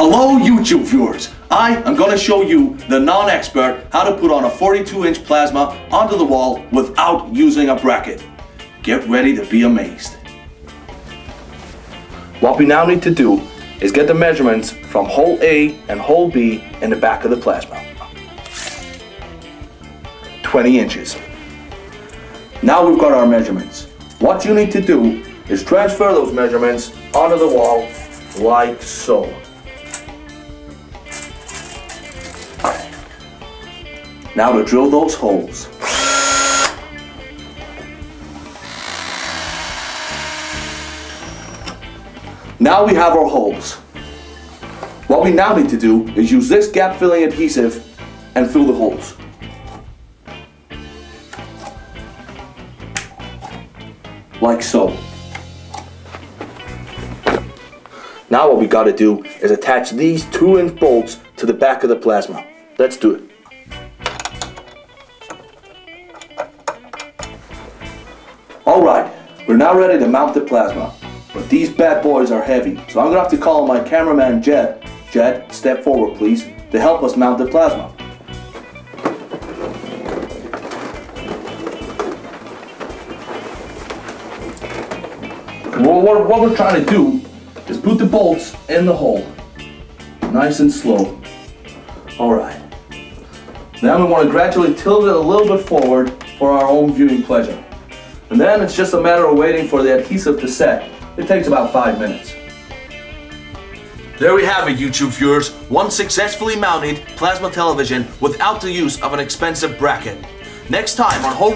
Hello YouTube viewers, I am going to show you, the non-expert, how to put on a 42-inch plasma onto the wall without using a bracket. Get ready to be amazed. What we now need to do is get the measurements from hole A and hole B in the back of the plasma. 20 inches. Now we've got our measurements. What you need to do is transfer those measurements onto the wall like so. Now to drill those holes. Now we have our holes. What we now need to do is use this gap filling adhesive and fill the holes. Like so. Now what we got to do is attach these 2-inch bolts to the back of the plasma. Let's do it. Alright, we're now ready to mount the plasma, but these bad boys are heavy, so I'm going to have to call my cameraman Jed. Jed, step forward please, to help us mount the plasma. What we're trying to do is put the bolts in the hole, nice and slow. Alright, now we want to gradually tilt it a little bit forward for our own viewing pleasure. And then it's just a matter of waiting for the adhesive to set. It takes about 5 minutes. There we have it, YouTube viewers. One successfully mounted plasma television without the use of an expensive bracket. Next time on Home...